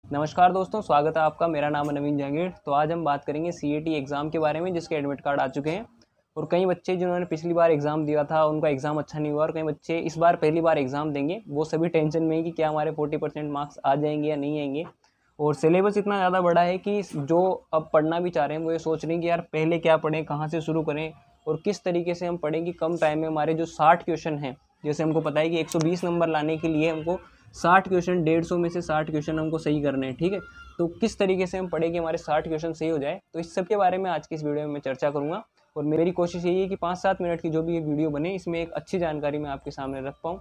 नमस्कार दोस्तों, स्वागत है आपका। मेरा नाम है नवीन जहांगीर। तो आज हम बात करेंगे सीईटी एग्ज़ाम के बारे में, जिसके एडमिट कार्ड आ चुके हैं। और कई बच्चे जिन्होंने पिछली बार एग्ज़ाम दिया था उनका एग्ज़ाम अच्छा नहीं हुआ, और कई बच्चे इस बार पहली बार एग्ज़ाम देंगे। वो सभी टेंशन में है कि क्या हमारे 40% मार्क्स आ जाएंगे या नहीं आएंगे। और सिलेबस इतना ज़्यादा बड़ा है कि जो अब पढ़ना भी चाह रहे हैं वो ये सोच रहे हैं कि यार पहले क्या पढ़ें, कहाँ से शुरू करें और किस तरीके से हम पढ़ें कि कम टाइम में हमारे जो 60 क्वेश्चन हैं, जैसे हमको पता है कि 120 नंबर लाने के लिए हमको 60 क्वेश्चन, 150 में से 60 क्वेश्चन हमको सही करने हैं। ठीक है, तो किस तरीके से हम पढ़ें कि हमारे 60 क्वेश्चन सही हो जाए, तो इस सब के बारे में आज की इस वीडियो में मैं चर्चा करूंगा। और मेरी कोशिश यही है कि 5-7 मिनट की जो भी एक वीडियो बने, इसमें एक अच्छी जानकारी मैं आपके सामने रख पाऊँ।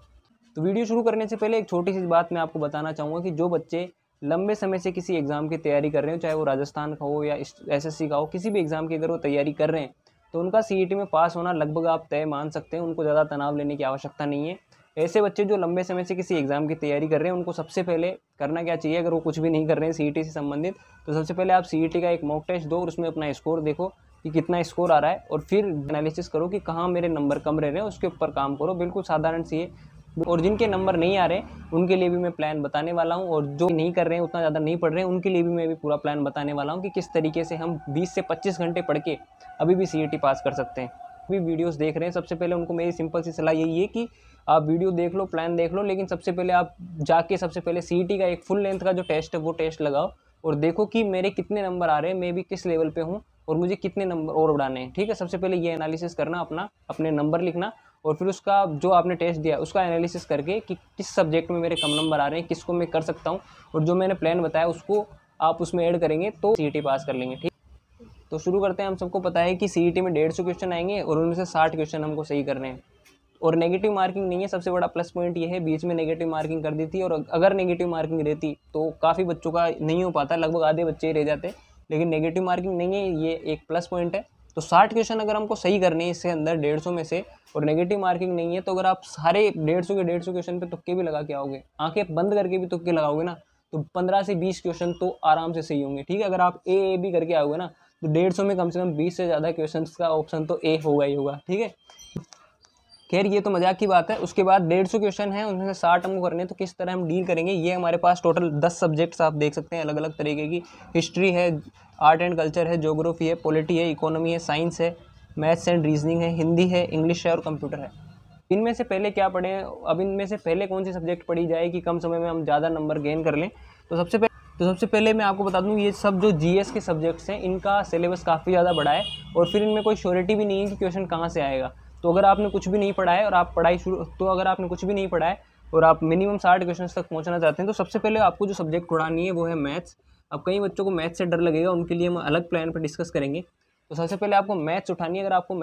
तो वीडियो शुरू करने से पहले एक छोटी सी बात मैं आपको बताना चाहूँगा कि जो बच्चे लंबे समय से किसी एग्ज़ाम की तैयारी कर रहे हो, चाहे वो राजस्थान का हो या एसएससी का हो, किसी भी एग्ज़ाम की अगर वो तैयारी कर रहे हैं, तो उनका सीईटी में पास होना लगभग आप तय मान सकते हैं। उनको ज़्यादा तनाव लेने की आवश्यकता नहीं है। ऐसे बच्चे जो लंबे समय से किसी एग्ज़ाम की तैयारी कर रहे हैं, उनको सबसे पहले करना क्या चाहिए, अगर वो कुछ भी नहीं कर रहे हैं सीईटी से संबंधित, तो सबसे पहले आप सीईटी का एक मॉक टेस्ट दो और उसमें अपना स्कोर देखो कि कितना स्कोर आ रहा है, और फिर एनालिसिस करो कि कहाँ मेरे नंबर कम रह रहे हैं, उसके ऊपर काम करो। बिल्कुल साधारण सी है। और जिनके नंबर नहीं आ रहे उनके लिए भी मैं प्लान बताने वाला हूँ, और जो नहीं कर रहे हैं, उतना ज़्यादा नहीं पढ़ रहे हैं, उनके लिए भी मैं भी पूरा प्लान बताने वाला हूँ कि किस तरीके से हम 20 से 25 घंटे पढ़ के अभी भी सीईटी पास कर सकते हैं। भी वीडियोस देख रहे हैं, सबसे पहले उनको मेरी सिंपल सी सलाह यही है कि आप वीडियो देख लो, प्लान देख लो, लेकिन सबसे पहले आप जाके सबसे पहले सीईटी का एक फुल लेंथ का जो टेस्ट है वो टेस्ट लगाओ और देखो कि मेरे कितने नंबर आ रहे हैं, मैं भी किस लेवल पे हूँ और मुझे कितने नंबर और बढ़ाने हैं। ठीक है, सबसे पहले ये एनालिसिस करना, अपने नंबर लिखना, और फिर उसका जो आपने टेस्ट दिया उसका एनालिसिस करके कि किस सब्जेक्ट में मेरे कम नंबर आ रहे हैं, किसको मैं कर सकता हूँ, और जो मैंने प्लान बताया उसको आप उसमें ऐड करेंगे तो सीईटी पास कर लेंगे। ठीक, तो शुरू करते हैं। हम सबको पता है कि सीईटी में 150 क्वेश्चन आएंगे और उनमें से 60 क्वेश्चन हमको सही करने हैं। और नेगेटिव मार्किंग नहीं है। सबसे बड़ा प्लस पॉइंट ये है, बीच में नेगेटिव मार्किंग कर दी थी, और अगर नेगेटिव मार्किंग रहती तो काफ़ी बच्चों का नहीं हो पाता, लगभग आधे बच्चे ही रह जाते। लेकिन नेगेटिव मार्किंग नहीं है, ये एक प्लस पॉइंट है। तो 60 क्वेश्चन अगर हमको सही करने हैं इससे अंदर 150 में से, और नेगेटिव मार्किंग नहीं है, तो अगर आप सारे 150 क्वेश्चन पे तुक्के भी लगा के आओगे, आंखें बंद करके भी तुक्के लगाओगे ना, तो 15 से 20 क्वेश्चन तो आराम से सही होंगे। ठीक है, अगर आप ए भी करके आओगे ना, तो 150 में कम से कम 20 से ज़्यादा क्वेश्चन का ऑप्शन तो ए होगा ही होगा। ठीक है, खैर ये तो मजाक की बात है। उसके बाद 150 क्वेश्चन है, उनमें से 60 हमको करने हैं, तो किस तरह हम डील करेंगे। ये हमारे पास टोटल 10 सब्जेक्ट्स आप देख सकते हैं अलग अलग तरीके की। हिस्ट्री है, आर्ट एंड कल्चर है, ज्योग्राफी है, पॉलिटी है, इकोनॉमी है, साइंस है, मैथ्स एंड रीजनिंग है, हिंदी है, इंग्लिश है और कंप्यूटर है। इनमें से पहले क्या पढ़ें, अब इनमें से पहले कौन सी सब्जेक्ट पढ़ी जाए कि कम समय में हम ज़्यादा नंबर गेन कर लें। तो सबसे पहले मैं आपको बता दूं, ये सब जो जीएस के सब्जेक्ट्स हैं इनका सिलेबस काफ़ी ज़्यादा बड़ा है, और फिर इनमें कोई श्योरिटी भी नहीं है कि क्वेश्चन कहाँ से आएगा। तो अगर आपने कुछ भी नहीं पढ़ा है और आप अगर आपने कुछ भी नहीं पढ़ा है और आप मिनिमम 60 क्वेश्चन तक पहुँचना चाहते हैं, तो सबसे पहले आपको जो सब्जेक्ट उड़ानी है वो है मैथ्स। अब कई बच्चों को मैथ्स से डर लगेगा, उनके लिए हम अलग प्लान पर डिस्कस करेंगे। तो सबसे पहले आपको मैथ्स उठानी है। अगर आपको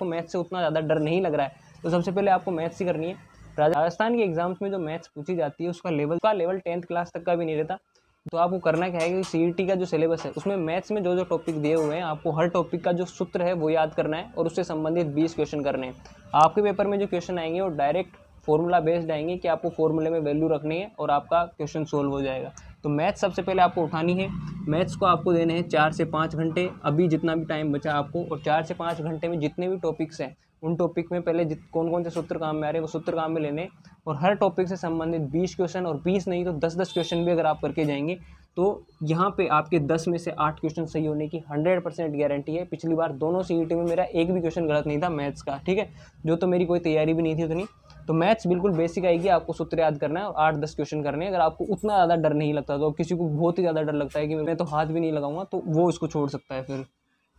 मैथ्स से उतना ज़्यादा डर नहीं लग रहा है, तो सबसे पहले आपको मैथ्स ही करनी है। राजस्थान के एग्जाम्स में जो मैथ्स पूछी जाती है उसका लेवल 10th क्लास तक का भी नहीं रहता। तो आपको करना क्या है कि सीईटी का जो सिलेबस है उसमें मैथ्स में जो जो टॉपिक दिए हुए हैं, आपको हर टॉपिक का जो सूत्र है वो याद करना है और उससे संबंधित 20 क्वेश्चन करने हैं। आपके पेपर में जो क्वेश्चन आएंगे वो डायरेक्ट फॉर्मूला बेस्ड आएंगे कि आपको फॉर्मूले में वैल्यू रखनी है और आपका क्वेश्चन सोल्व हो जाएगा। तो मैथ्स सबसे पहले आपको उठानी है। मैथ्स को आपको देने हैं 4 से 5 घंटे, अभी जितना भी टाइम बचा आपको, और 4 से 5 घंटे में जितने भी टॉपिक्स हैं उन टॉपिक में पहले कौन कौन से सूत्र काम में आ रहे हैं वो सूत्र काम में लेने, और हर टॉपिक से संबंधित 20 क्वेश्चन, और 20 नहीं तो 10-10 क्वेश्चन भी अगर आप करके जाएंगे तो यहाँ पे आपके 10 में से 8 क्वेश्चन सही होने की 100% गारंटी है। पिछली बार दोनों सीईटी में मेरा एक भी क्वेश्चन गलत नहीं था मैथ्स का। ठीक है, जो तो मेरी कोई तैयारी भी नहीं थी उतनी। तो मैथ्स बिल्कुल बेसिक आएगी, आपको सूत्र याद करना है और 8-10 क्वेश्चन करने हैं। अगर आपको उतना ज़्यादा डर नहीं लगता, तो किसी को बहुत ही ज़्यादा डर लगता है कि मैं तो हाथ भी नहीं लगाऊंगा, तो वो इसको छोड़ सकता है फिर।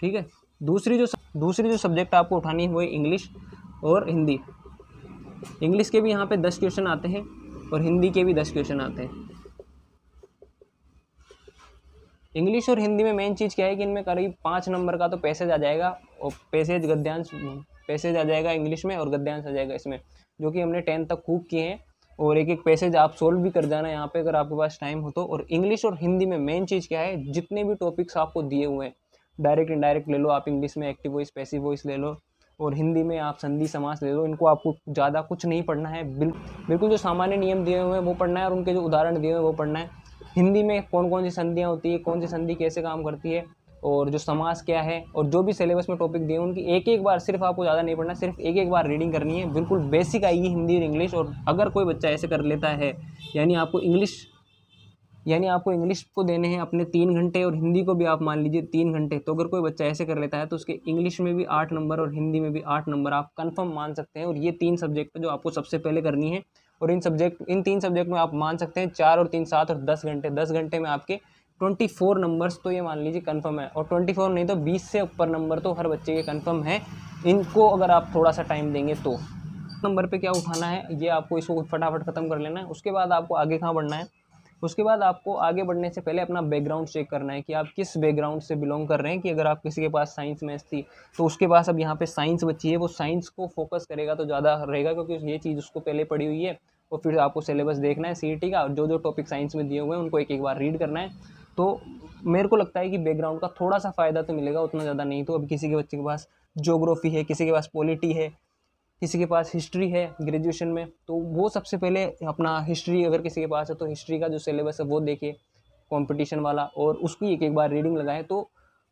ठीक है, दूसरी जो सब्जेक्ट आपको उठानी है वो है इंग्लिश और हिंदी। इंग्लिश के भी यहाँ पे 10 क्वेश्चन आते हैं और हिंदी के भी 10 क्वेश्चन आते हैं। इंग्लिश और हिंदी में मेन चीज़ क्या है कि इनमें करीब 5 नंबर का तो पैसेज आ जाएगा, और पैसेज आ जाएगा इंग्लिश में, और गद्यांश आ जाएगा इसमें, जो कि हमने 10 तक खूब किए हैं। और एक एक पैसेज आप सोल्व भी कर जाना यहाँ पे अगर आपके पास टाइम हो तो। और इंग्लिश और हिंदी में मेन चीज़ क्या है, जितने भी टॉपिक्स आपको दिए हुए हैं, डायरेक्ट इनडायरेक्ट ले लो आप, इंग्लिश में एक्टिव वॉइस पैसिव वॉइस ले लो, और हिंदी में आप संधि समास ले लो। इनको आपको ज़्यादा कुछ नहीं पढ़ना है, बिल्कुल जो सामान्य नियम दिए हुए हैं वो पढ़ना है, और उनके जो उदाहरण दिए हुए हैं वो पढ़ना है। हिंदी में कौन कौन सी संधियाँ होती है, कौन सी संधि कैसे काम करती है, और जो समास क्या है, और जो भी सिलेबस में टॉपिक दिए उनकी एक एक बार, सिर्फ आपको ज़्यादा नहीं पढ़ना, सिर्फ एक एक बार रीडिंग करनी है। बिल्कुल बेसिक आएगी हिंदी और इंग्लिश। और अगर कोई बच्चा ऐसे कर लेता है, यानी आपको इंग्लिश यानी आपको इंग्लिश को देने हैं अपने 3 घंटे और हिंदी को भी आप मान लीजिए 3 घंटे। तो अगर कोई बच्चा ऐसे कर लेता है तो उसके इंग्लिश में भी 8 नंबर और हिंदी में भी 8 नंबर आप कंफर्म मान सकते हैं। और ये 3 सब्जेक्ट जो आपको सबसे पहले करनी है। और इन 3 सब्जेक्ट में आप मान सकते हैं 4 और 3 7 और 10 घंटे। 10 घंटे में आपके 24 नंबर्स तो ये मान लीजिए कंफर्म है। और 24 नहीं तो 20 से ऊपर नंबर तो हर बच्चे के कंफर्म है, इनको अगर आप थोड़ा सा टाइम देंगे तो। नंबर पे क्या उठाना है, ये आपको इसको फटाफट ख़त्म कर लेना है। उसके बाद आपको आगे कहाँ बढ़ना है, उसके बाद आपको आगे बढ़ने से पहले अपना बैकग्राउंड चेक करना है कि आप किस बैकग्राउंड से बिलोंग कर रहे हैं। कि अगर आप किसी के पास साइंस मैथ्स थी तो उसके पास अब यहाँ पे साइंस बची है, वो साइंस को फोकस करेगा तो ज़्यादा रहेगा, क्योंकि ये चीज़ उसको पहले पढ़ी हुई है। और फिर आपको सिलेबस देखना है सीईटी का, जो जो टॉपिक साइंस में दिए हुए हैं उनको एक एक बार रीड करना है। तो मेरे को लगता है कि बैकग्राउंड का थोड़ा सा फ़ायदा तो मिलेगा, उतना ज़्यादा नहीं। तो अब किसी के बच्चे के पास ज्योग्राफी है, किसी के पास पॉलिटी है, किसी के पास हिस्ट्री है ग्रेजुएशन में, तो वो सबसे पहले अपना हिस्ट्री अगर किसी के पास है तो हिस्ट्री का जो सिलेबस है वो देखे कंपटीशन वाला, और उसकी एक एक बार रीडिंग लगाए। तो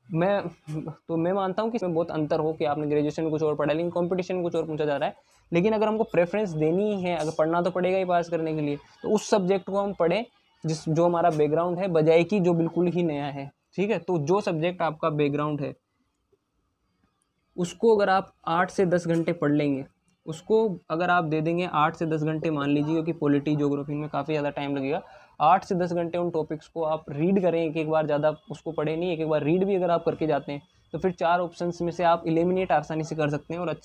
मैं मानता हूँ कि इसमें बहुत अंतर हो कि आपने ग्रेजुएशन में कुछ और पढ़ा है लेकिन कंपटीशन में कुछ और पूछा जा रहा है। लेकिन अगर हमको प्रेफरेंस देनी ही है, अगर पढ़ना तो पड़ेगा ही पास करने के लिए, तो उस सब्जेक्ट को हम पढ़ें जो हमारा बैकग्राउंड है, बजाय कि जो बिल्कुल ही नया है। ठीक है, तो जो सब्जेक्ट आपका बैकग्राउंड है उसको अगर आप 8 से 10 घंटे पढ़ लेंगे, उसको अगर आप दे देंगे 8 से 10 घंटे मान लीजिए, क्योंकि पॉलिटी ज्योग्राफी में काफ़ी ज़्यादा टाइम लगेगा। 8 से 10 घंटे उन टॉपिक्स को आप रीड करें, एक एक बार, ज़्यादा उसको पढ़े नहीं, एक एक बार रीड भी अगर आप करके जाते हैं तो फिर 4 ऑप्शंस में से आप एलिमिनेट आसानी से कर सकते हैं और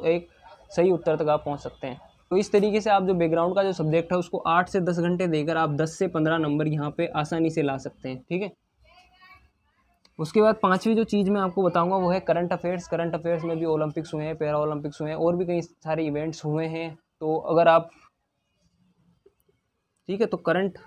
एक सही उत्तर तक आप पहुँच सकते हैं। तो इस तरीके से आप जो बैकग्राउंड का जो सब्जेक्ट है उसको 8 से 10 घंटे देकर आप 10 से 15 नंबर यहाँ पर आसानी से ला सकते हैं। ठीक है, उसके बाद 5वीं जो चीज़ मैं आपको बताऊंगा वो है करंट अफेयर्स। करंट अफेयर्स में भी ओलंपिक्स हुए हैं, पैरा ओलंपिक्स हुए हैं, और भी कई सारे इवेंट्स हुए हैं। तो अगर आप, ठीक है, तो करंट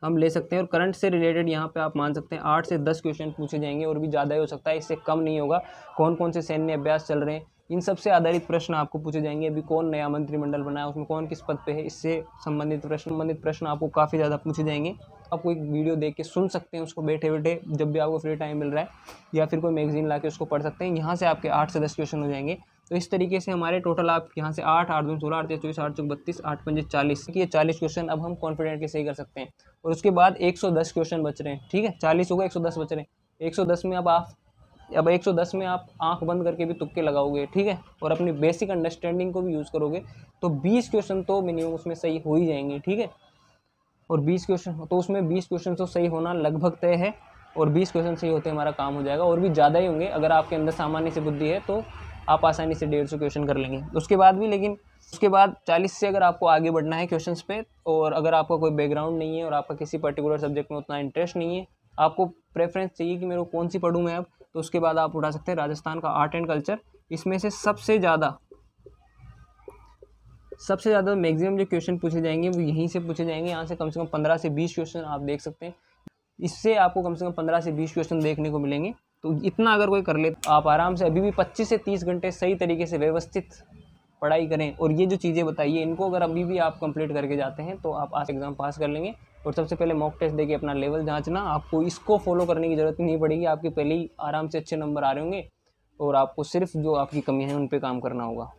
हम ले सकते हैं और करंट से रिलेटेड यहाँ पे आप मान सकते हैं 8 से 10 क्वेश्चन पूछे जाएंगे, और भी ज़्यादा ही हो सकता है, इससे कम नहीं होगा। कौन कौन से सैन्य अभ्यास चल रहे हैं, इन सब से आधारित प्रश्न आपको पूछे जाएंगे। अभी कौन नया मंत्रिमंडल बना है, उसमें कौन किस पद पे है, इससे संबंधित प्रश्न आपको काफ़ी ज़्यादा पूछे जाएंगे। आपको एक वीडियो देख के सुन सकते हैं उसको बैठे बैठे, जब भी आपको फ्री टाइम मिल रहा है, या फिर कोई मैगजीन ला के उसको पढ़ सकते हैं। यहाँ से आपके 8 से 10 क्वेश्चन हो जाएंगे। तो इस तरीके से हमारे टोटल आप यहाँ से 8 8 2 16 8 24 8 चौक 32 8 5 40 ये 40 क्वेश्चन अब हम कॉन्फिडेंटली सही कर सकते हैं। और उसके बाद 110 क्वेश्चन बच रहे हैं। ठीक है, 40 होगा, 110 बच रहे हैं। 110 में अब 110 में आप आंख बंद करके भी तुक्के लगाओगे, ठीक है, और अपनी बेसिक अंडरस्टैंडिंग को भी यूज़ करोगे, तो 20 क्वेश्चन तो मिनिमम उसमें सही हो ही जाएंगे। ठीक है, और 20 क्वेश्चन तो उसमें 20 क्वेश्चन तो सही होना लगभग तय है, और 20 क्वेश्चन सही होते हमारा काम हो जाएगा। और भी ज़्यादा ही होंगे, अगर आपके अंदर सामान्य से बुद्धि है तो आप आसानी से 150 क्वेश्चन कर लेंगे। उसके बाद भी, लेकिन उसके बाद 40 से अगर आपको आगे बढ़ना है क्वेश्चंस पे, और अगर आपका कोई बैकग्राउंड नहीं है और आपका किसी पर्टिकुलर सब्जेक्ट में उतना इंटरेस्ट नहीं है, आपको प्रेफरेंस चाहिए कि मेरे को कौन सी पढ़ूँ मैं अब, तो उसके बाद आप उठा सकते हैं राजस्थान का आर्ट एंड कल्चर। इसमें से सबसे ज़्यादा मैक्सिमम जो क्वेश्चन पूछे जाएंगे वो यहीं से पूछे जाएंगे। यहाँ से कम 15 से 20 क्वेश्चन आप देख सकते हैं। इससे आपको कम से कम 15 से 20 क्वेश्चन देखने को मिलेंगे। तो इतना अगर कोई कर ले तो आप आराम से अभी भी 25 से 30 घंटे सही तरीके से व्यवस्थित पढ़ाई करें, और ये जो चीज़ें बताइए इनको अगर अभी भी आप कंप्लीट करके जाते हैं तो आप आज एग्ज़ाम पास कर लेंगे। और सबसे पहले मॉक टेस्ट देके अपना लेवल जांचना, आपको इसको फॉलो करने की ज़रूरत नहीं पड़ेगी, आपके पहले ही आराम से अच्छे नंबर आ रहे होंगे, और आपको सिर्फ जो आपकी कमियाँ हैं उन पर काम करना होगा।